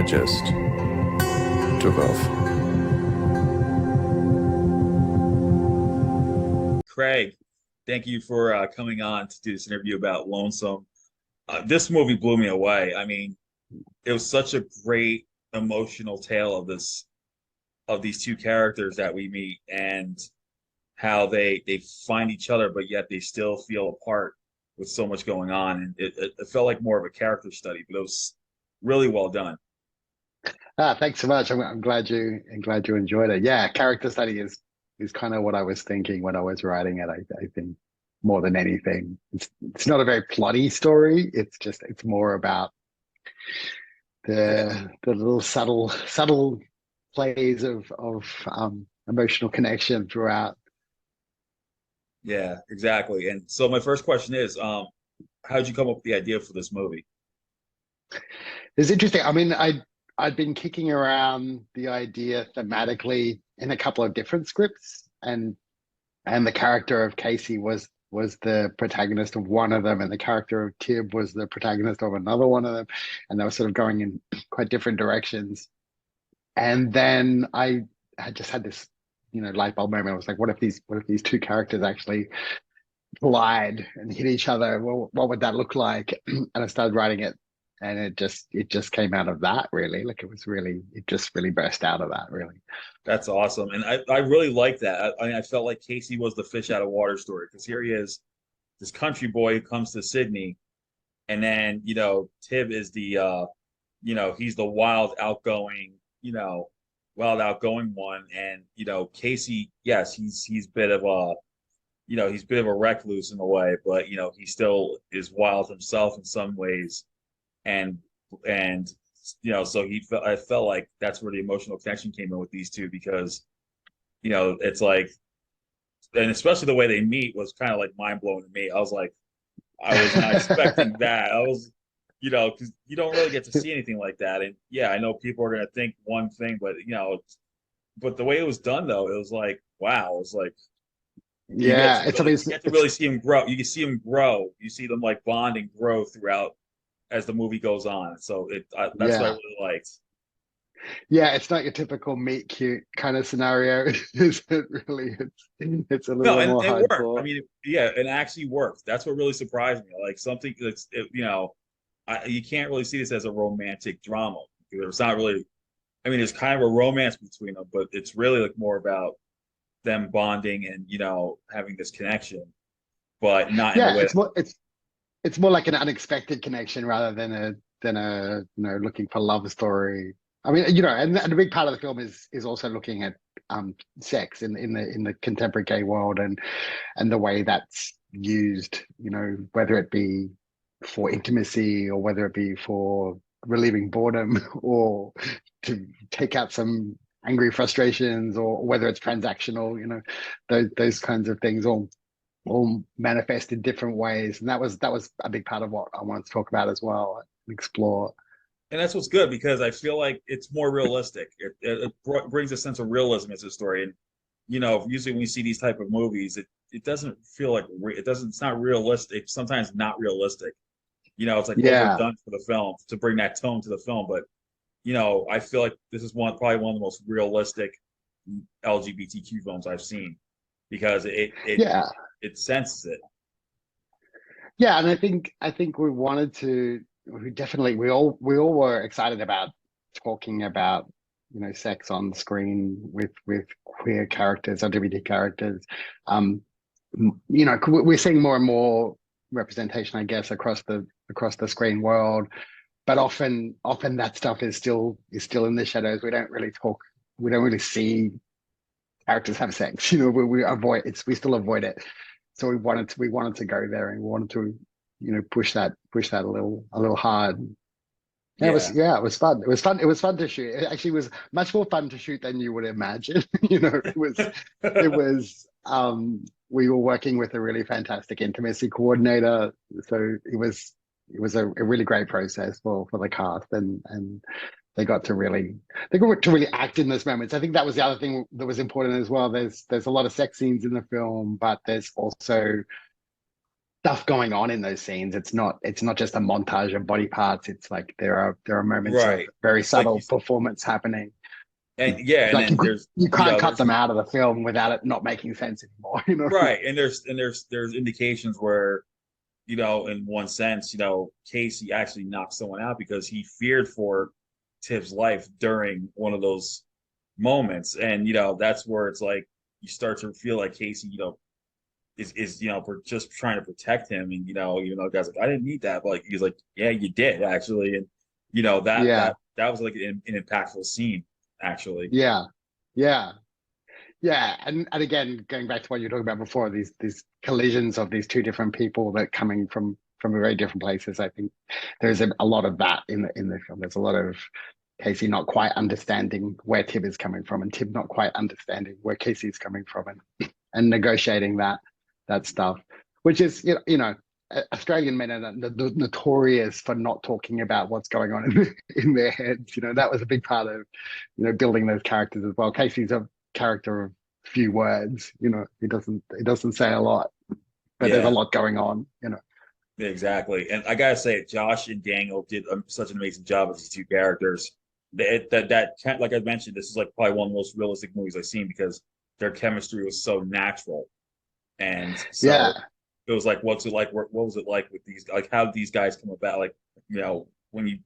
just took off. Craig, thank you for coming on to do this interview about Lonesome. This movie blew me away. I mean, it was such a great emotional tale of these two characters that we meet and how they find each other, but yet they still feel apart with so much going on. And it felt like more of a character study, but it was really well done. Thanks so much. I'm glad you enjoyed it. Yeah, character study is kind of what I was thinking when I was writing it. I think more than anything, it's not a very plotty story. It's more about Yeah, the little subtle plays of emotional connection throughout. yeah, exactly. And so my first question is, how'd you come up with the idea for this movie? It's interesting. I mean, I'd been kicking around the idea thematically in a couple of different scripts, and the character of Casey was the protagonist of one of them, and the character of Tib was the protagonist of another one of them, and they were sort of going in quite different directions. And then I just had this, light bulb moment. I was like, what if these two characters actually collide and hit each other? Well, what would that look like? And I started writing it, and it just came out of that, really. Like it just really burst out of that, really. That's awesome. And I really like that. I mean, I felt like Casey was the fish out of water story because here he is, this country boy who comes to Sydney, and then, Tib is he's the wild outgoing one. And, Casey, yes, he's bit of a, he's a bit of a recluse in a way, but, he still is wild himself in some ways. And, and, so I felt like that's where the emotional connection came in with these two because, it's like, and especially the way they meet was kind of like mind blowing to me. I was not expecting that. I was, because you don't really get to see anything like that. And yeah, I know people are going to think one thing, but, but the way it was done, though, it was like, wow, it was like, Yeah, it's I mean, you get to really see him grow. You can see him grow. You see them like bond and grow throughout as the movie goes on. So that's what I yeah. really liked. Yeah, it's not your typical meet cute kind of scenario, is it really? It's a No, little and more it worked. I hardcore. mean, yeah, it actually worked. That's what really surprised me. Like something you can't really see this as a romantic drama. It's not really. I mean, there's kind of a romance between them, but it's really like more about them bonding and having this connection, but not in the Yeah, way. it's more like an unexpected connection rather than a looking for love story. I mean, and a big part of the film is also looking at sex in the contemporary gay world and the way that's used, whether it be for intimacy or whether it be for relieving boredom or to take out some angry frustrations or whether it's transactional, those kinds of things all manifest in different ways. And that was a big part of what I wanted to talk about as well, explore. And that's what's good because I feel like it's more realistic. It brings a sense of realism as a story. And usually when you see these type of movies, it doesn't feel like it doesn't. It's not realistic. Sometimes not realistic. It's like Yeah. overdone for the film to bring that tone to the film. But I feel like this is probably one of the most realistic LGBTQ films I've seen because Yeah. it senses it. Yeah. And I think we wanted to we all were excited about talking about, sex on screen with queer characters, LGBT characters. We're seeing more and more representation, I guess, across the screen world, but often that stuff is still in the shadows. We don't really see characters have sex. We still avoid it. So we wanted to go there, and we wanted to, push that a little hard. Yeah, Yeah. it was fun. It was fun to shoot. It actually was much more fun to shoot than you would imagine. We were working with a really fantastic intimacy coordinator. So it was a really great process for the cast, and they got to really act in those moments. I think that was the other thing that was important as well. There's a lot of sex scenes in the film, but there's also stuff going on in those scenes. It's not just a montage of body parts. It's like there are moments of Right. very Like you, subtle performance happening. and yeah, and Like then there's, you you can't know, cut there's them out of the film without it not making sense anymore. right, and there's indications where, you know, in one sense, you know, Casey actually knocked someone out because he feared for Tibbs' life during one of those moments. And, you know, that's where it's like you start to feel like Casey, you know, is you know, for just trying to protect him. And, you know, even though the guy's like, I didn't need that, but like he's like, yeah, you did actually. And, you know, Yeah, that was like an impactful scene, actually. yeah, yeah. Yeah, and again, going back to what you were talking about before, these collisions of these two different people that coming from very different places. I think there's a lot of that in the film. There's a lot of Casey not quite understanding where Tib is coming from, and Tib not quite understanding where Casey is coming from, and negotiating that stuff, which is Australian men are notorious for not talking about what's going on in their heads. That was a big part of building those characters as well. Casey's a character of few words. He doesn't say a lot, but there's a Yeah, lot going on. exactly. And I gotta say, Josh and Daniel did such an amazing job as these two characters. Like I mentioned, this is like probably one of the most realistic movies I've seen because their chemistry was so natural. And Yeah, so it was like, what's it like? What was it like with these? Like, how did these guys come about? Like, you know, when you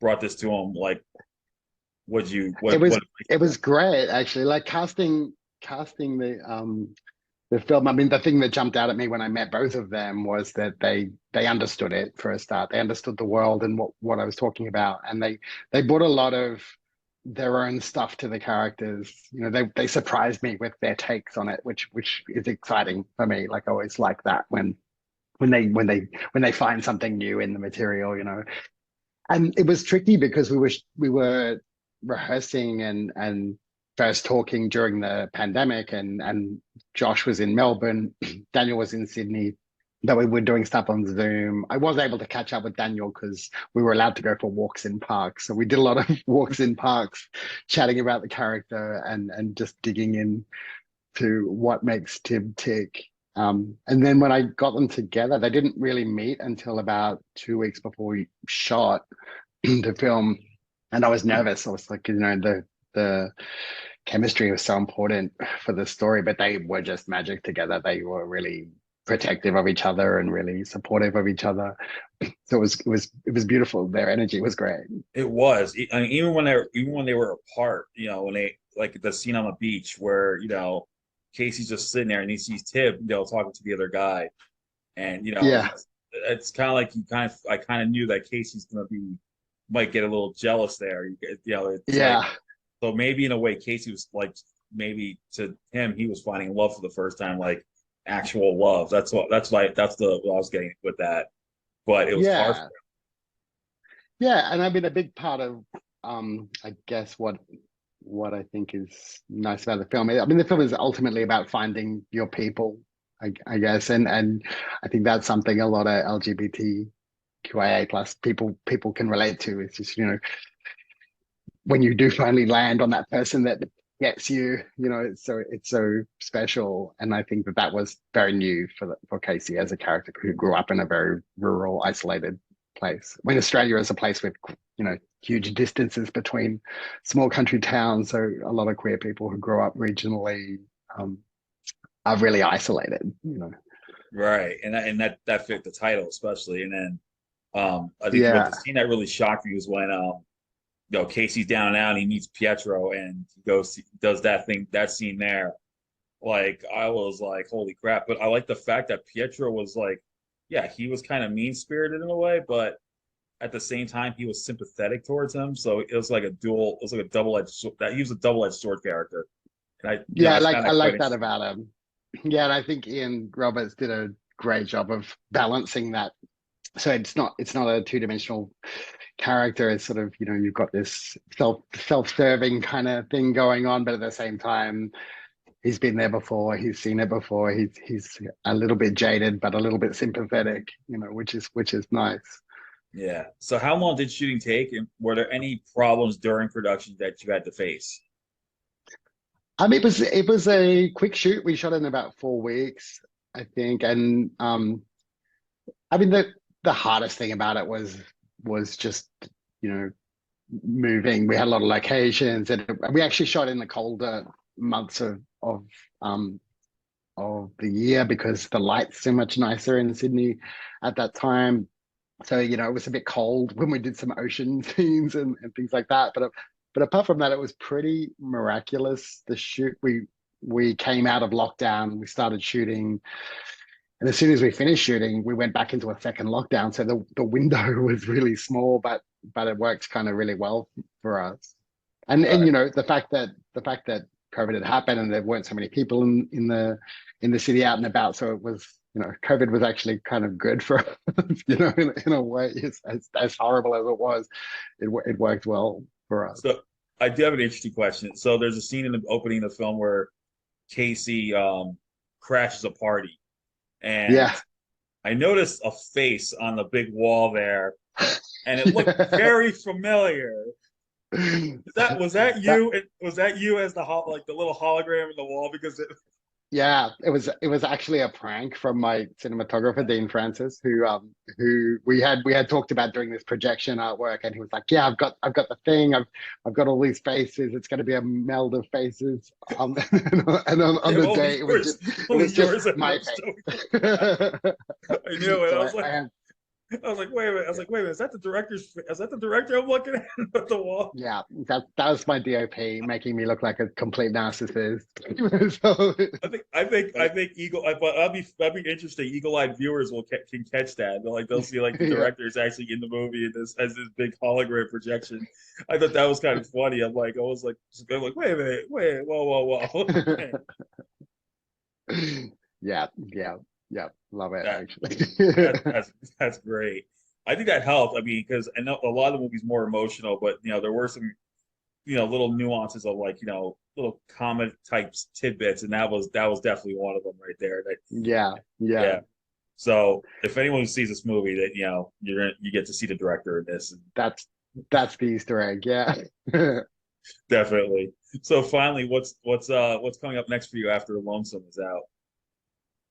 brought this to them, like, what you it was what? it was great actually. Like casting the film. I mean, the thing that jumped out at me when I met both of them was that they understood it for a start. They understood the world and what I was talking about, and they brought a lot of their own stuff to the characters. They surprised me with their takes on it, which is exciting for me. Like I always like that when they find something new in the material. And it was tricky because we were rehearsing and first talking during the pandemic, and Josh was in Melbourne, Daniel was in Sydney, that we were doing stuff on Zoom. I was able to catch up with Daniel because we were allowed to go for walks in parks. So we did a lot of walks in parks, chatting about the character and just digging in to what makes Tim tick. And then when I got them together, they didn't really meet until about 2 weeks before we shot the film. And I was nervous. I was like, the chemistry was so important for the story, but they were just magic together. They were really protective of each other and really supportive of each other. So it was beautiful. Their energy was great. It was. I mean, even when they were apart, you know, when they like the scene on the beach where you know Casey's just sitting there and he sees Tib, you know, talking to the other guy, and you know, Yeah, it's kind of like I kind of knew that Casey's gonna be might get a little jealous there. You know, it's like yeah. so maybe in a way Casey was like maybe to him he was finding love for the first time, like actual love. That's the what I was getting with that. But it was hard for Yeah, yeah, and I mean a big part of I guess what I think is nice about the film. I mean the film is ultimately about finding your people, I guess, and I think that's something a lot of LGBTQIA plus people can relate to. It's just when you do finally land on that person that gets you, it's so special. And I think that was very new for Casey as a character who grew up in a very rural, isolated place. When Australia is a place with huge distances between small country towns, so a lot of queer people who grow up regionally are really isolated. right, and that fit the title especially. And then I think what Yeah, the scene that really shocked me was when you know, Casey's down and out and he meets Pietro and he goes does that scene there. Like I was like, holy crap. But I like the fact that Pietro was like, yeah, he was kind of mean spirited in a way, but at the same time he was sympathetic towards him. So it was like a double-edged that he was a double-edged sword character. And yeah, I found I that quite like that interesting. about him. Yeah, and I think Ian Roberts did a great job of balancing that. So it's not a two-dimensional character. It's sort of, you've got this self-serving kind of thing going on, but at the same time, he's been there before, he's seen it before, he's a little bit jaded, but a little bit sympathetic, which is nice. Yeah. So how long did shooting take and were there any problems during production that you had to face? It was a quick shoot. We shot in about 4 weeks, I think, and I mean, the hardest thing about it was just, you know, moving. We had a lot of locations, and we actually shot in the colder months um of the year because the light's so much nicer in Sydney at that time. So, you know, it was a bit cold when we did some ocean scenes and things like that. But apart from that, it was pretty miraculous. The shoot, we came out of lockdown, we started shooting, and as soon as we finished shooting, we went back into a second lockdown. So the window was really small, but it worked kind of really well for us. And Uh, you know, the fact that COVID had happened and there weren't so many people in the city out and about, so it was, you know, COVID was actually kind of good for us, you know, in a way. As horrible as it was, it worked well for us. so I do have an interesting question. So there's a scene in the opening of the film where Casey crashes a party, and Yeah. I noticed a face on the big wall there, and it looked very familiar. Was that That you? Was that you as the like the little hologram in the wall? Because it, Yeah, it was actually a prank from my cinematographer Dean Francis, who we had talked about doing this projection artwork, and he was like, "Yeah, I've got the thing, I've got all these faces. It's going to be a meld of faces." And on yeah, the day, it only was just yours ended my up showing. face. I knew it. So I have I was like, wait a minute. I was like, wait a minute. Is that the director I'm looking at at the wall? Yeah, that was my DOP making me look like a complete narcissist. So, I think but that'd be interesting. Eagle-eyed viewers can catch that. They'll see like the yeah. director is actually in the movie and this has this big hologram projection. I thought that was kind of funny. I was like, wait a minute, whoa. Yeah, yeah, yeah. Love it that actually. that's great. I think that helped. I mean, because I know a lot of the movie's more emotional, but there were some little nuances of like little comic type tidbits, and that was definitely one of them right there. That Yeah, yeah. yeah. So if anyone sees this movie, that you get to see the director in this, and That's that's the Easter egg. Yeah. definitely. So finally, what's coming up next for you after Lonesome is out?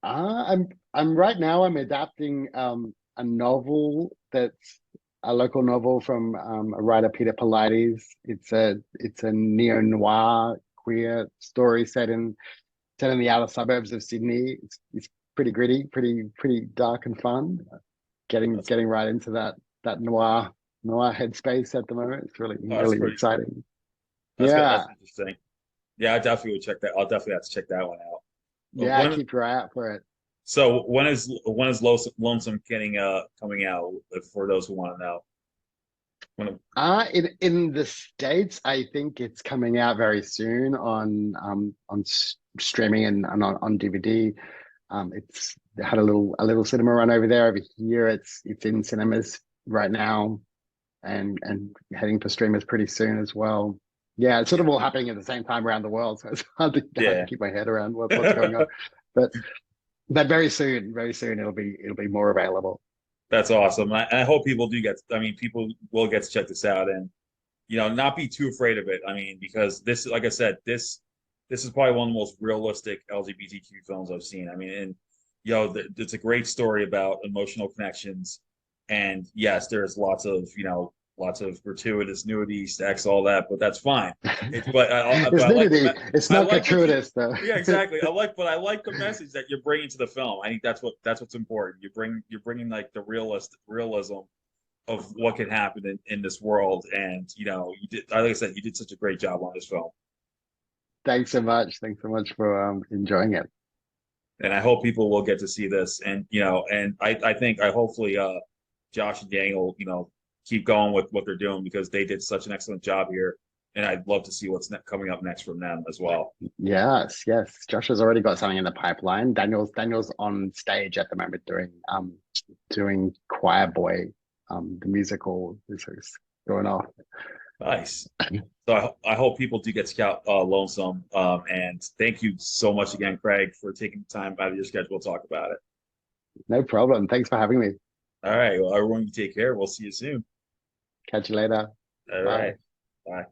I'm right now I'm adapting a novel that's a local novel from a writer Peter Paulides. It's a neo-noir queer story set in the outer suburbs of Sydney. It's pretty gritty, pretty dark and fun. Getting That's getting right into that noir headspace at the moment. It's really that's really pretty. exciting. That's good. Yeah, That's interesting. Yeah, I definitely would check that. I'll definitely have to check that one out. yeah. When Keep your eye out for it. so when is Lonesome getting coming out for those who want to know? When In the States, I think it's coming out very soon on streaming and on DVD. It's had a little cinema run over there. Over here, it's in cinemas right now and heading for streamers pretty soon as well. Yeah, it's sort of all happening at the same time around the world, so it's hard to yeah. keep my head around what's going on. But but very soon it'll be more available. That's awesome. I hope people do get. I mean, people will get to check this out, and not be too afraid of it. I mean, because this, like I said, this is probably one of the most realistic LGBTQ films I've seen. I mean, and it's a great story about emotional connections, and yes, there's lots of gratuitous nudity, sex, all that, but that's fine. But It's I like nudity. It's I not like what you gratuitous though. yeah, exactly. I like the message that you're bringing to the film. I think that's what's important. You're bringing like the realism of what can happen in this world, and you did, like I said, you did such a great job on this film, Thanks so much. Thanks so much for enjoying it. and I hope people will get to see this, and I think I hopefully Josh and Daniel keep going with what they're doing because they did such an excellent job here, and I'd love to see what's coming up next from them as well. Yes, yes. Josh has already got something in the pipeline. Daniel's on stage at the moment doing Choir Boy, the musical is going off. Nice. So I hope people do get Scout Lonesome. And thank you so much again, Craig, for taking the time out of your schedule to talk about it. No problem. Thanks for having me. All right. Well, everyone, you take care. We'll see you soon. Catch you later. All Bye. right. Bye.